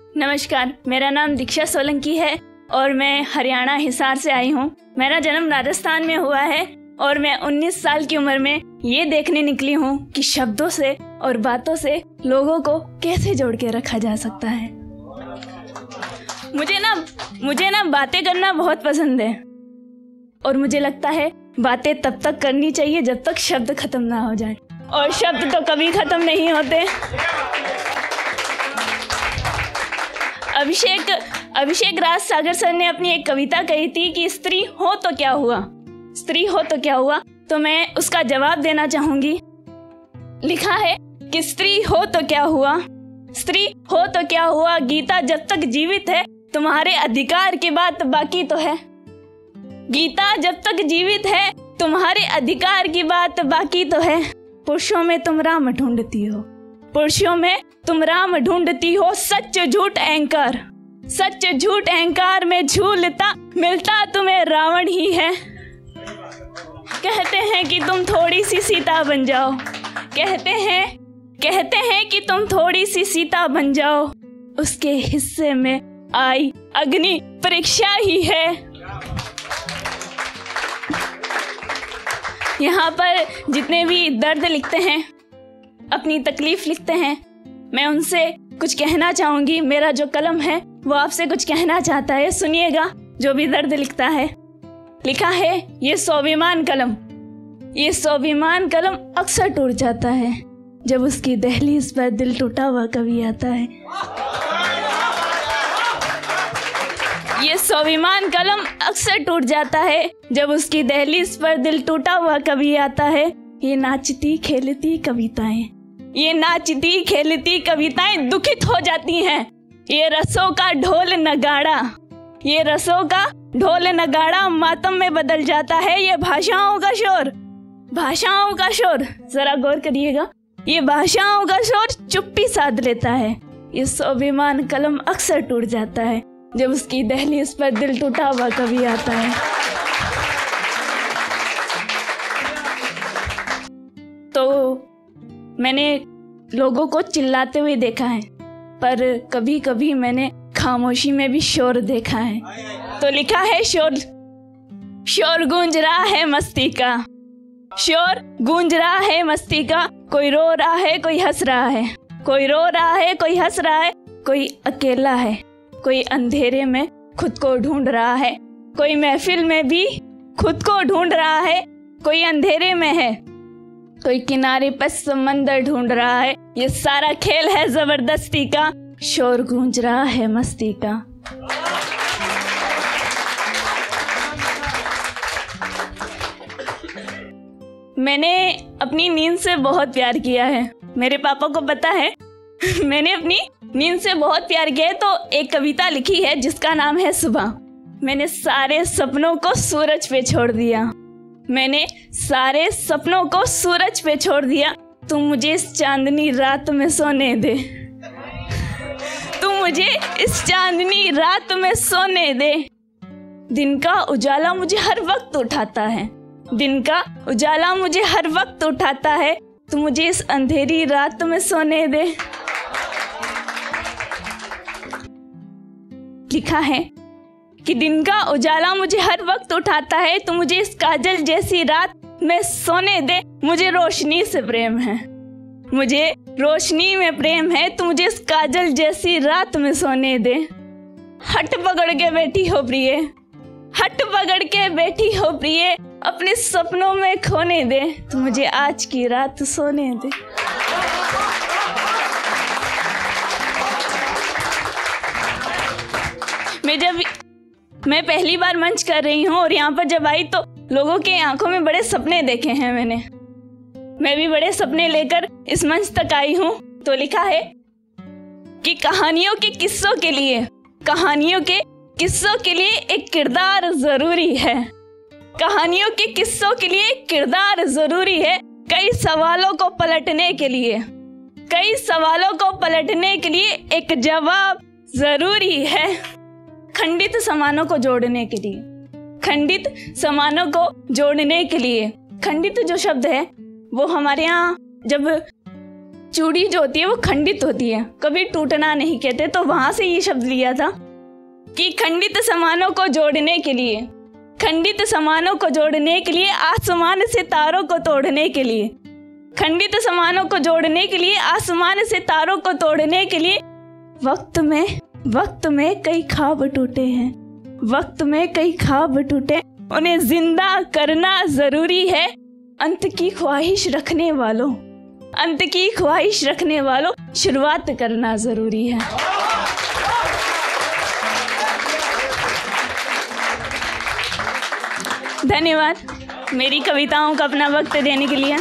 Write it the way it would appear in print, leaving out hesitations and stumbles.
नमस्कार, मेरा नाम दीक्षा सोलंकी है और मैं हरियाणा हिसार से आई हूँ। मेरा जन्म राजस्थान में हुआ है और मैं 19 साल की उम्र में ये देखने निकली हूँ कि शब्दों से और बातों से लोगों को कैसे जोड़ के रखा जा सकता है। मुझे ना बातें करना बहुत पसंद है और मुझे लगता है बातें तब तक करनी चाहिए जब तक शब्द खत्म ना हो जाए, और शब्द तो कभी खत्म नहीं होते। अभिषेक राज सागर सर ने अपनी एक कविता कही थी कि स्त्री हो तो क्या हुआ, स्त्री हो तो क्या हुआ, तो मैं उसका जवाब देना चाहूंगी। लिखा है कि स्त्री हो तो क्या हुआ, स्त्री हो तो क्या हुआ, गीता जब तक जीवित है तुम्हारे अधिकार की बात बाकी तो है। गीता जब तक जीवित है तुम्हारे अधिकार की बात बाकी तो है। पुरुषों में तुम राम ढूंढती हो, पुरुषों में तुम राम ढूंढती हो, सच झूठ अहंकार, सच झूठ अहंकार में झूलता मिलता तुम्हें रावण ही है। कहते हैं कि तुम थोड़ी सी सीता बन जाओ, कहते हैं कि तुम थोड़ी सी सीता बन जाओ, उसके हिस्से में आई अग्नि परीक्षा ही है। यहाँ पर जितने भी दर्द लिखते हैं, अपनी तकलीफ लिखते हैं, मैं उनसे कुछ कहना चाहूंगी। मेरा जो कलम है वो आपसे कुछ कहना चाहता है, सुनिएगा। जो भी दर्द लिखता है, लिखा है ये स्वाभिमान कलम, ये स्वाभिमान कलम अक्सर टूट जाता है जब उसकी दहलीज पर दिल टूटा हुआ कभी आता है। ये स्वाभिमान कलम अक्सर टूट जाता है जब उसकी दहलीज पर दिल टूटा हुआ कभी आता है। ये नाचती खेलती कविताएं, ये नाचती खेलती कविताएं दुखित हो जाती हैं। ये रसों का ढोल नगाड़ा, ये रसों का ढोल नगाड़ा मातम में बदल जाता है। ये भाषाओं का शोर, भाषाओं का शोर, जरा गौर करिएगा, ये भाषाओं का शोर चुप्पी साध लेता है। ये स्वाभिमान कलम अक्सर टूट जाता है जब उसकी दहलीज पर दिल टूटा हुआ कभी आता है। तो मैंने लोगों को चिल्लाते हुए देखा है, पर कभी कभी मैंने खामोशी में भी शोर देखा है। तो लिखा है शोर गूंज रहा है मस्ती का, शोर गूंज रहा है मस्ती का, कोई रो रहा है कोई हंस रहा है, कोई रो रहा है कोई हंस रहा है, कोई अकेला है, कोई अंधेरे में खुद को ढूंढ रहा है, कोई महफिल में भी खुद को ढूंढ रहा है, कोई अंधेरे में है, कोई किनारे पर समंदर ढूंढ रहा है। ये सारा खेल है जबरदस्ती का, शोर गूंज रहा है मस्ती का। मैंने अपनी नींद से बहुत प्यार किया है, मेरे पापा को पता है। मैंने अपनी नींद से बहुत प्यार किया है, तो एक कविता लिखी है जिसका नाम है सुबह। मैंने सारे सपनों को सूरज पे छोड़ दिया, मैंने सारे सपनों को सूरज पे छोड़ दिया, तुम मुझे इस चांदनी रात में सोने दे, तुम मुझे इस चांदनी रात में सोने दे। दिन का उजाला मुझे हर वक्त उठाता है, दिन का उजाला मुझे हर वक्त उठाता है, तुम मुझे इस अंधेरी रात में सोने दे। लिखा है कि दिन का उजाला मुझे हर वक्त उठाता है, तुम मुझे इस काजल जैसी रात में सोने दे। मुझे रोशनी से प्रेम है, मुझे रोशनी में प्रेम है, तुम मुझे इस काजल जैसी रात में सोने दे। हट पकड़ के बैठी हो प्रिय, हट पकड़ के बैठी हो प्रिय, अपने सपनों में खोने दे, तुम मुझे आज की रात सोने दे। मैं पहली बार मंच कर रही हूँ और यहाँ पर जब आई तो लोगों के आंखों में बड़े सपने देखे हैं मैंने। मैं भी बड़े सपने लेकर इस मंच तक आई हूँ। तो लिखा है कि कहानियों के किस्सों के लिए, कहानियों के किस्सों के लिए एक किरदार जरूरी है, कहानियों के किस्सों के लिए एक किरदार जरूरी है। कई सवालों को पलटने के लिए, कई सवालों को पलटने के लिए एक जवाब जरूरी है। खंडित समानों को जोड़ने के लिए, खंडित समानों को जोड़ने के लिए, खंडित जो शब्द है वो हमारे यहाँ जब चूड़ी जो होती है वो खंडित होती है, कभी टूटना नहीं कहते। तो वहां से ये शब्द लिया था कि खंडित सामानों को जोड़ने के लिए, खंडित सामानों को जोड़ने के लिए, आसमान से तारों को तोड़ने के लिए, खंडित सामानों को जोड़ने के लिए, आसमान से तारों को तोड़ने के लिए वक्त में कई ख्वाब टूटे हैं, वक्त में कई ख्वाब टूटे, उन्हें जिंदा करना जरूरी है। अंत की ख्वाहिश रखने वालों, अंत की ख्वाहिश रखने वालों, शुरुआत करना जरूरी है। धन्यवाद मेरी कविताओं का अपना वक्त देने के लिए।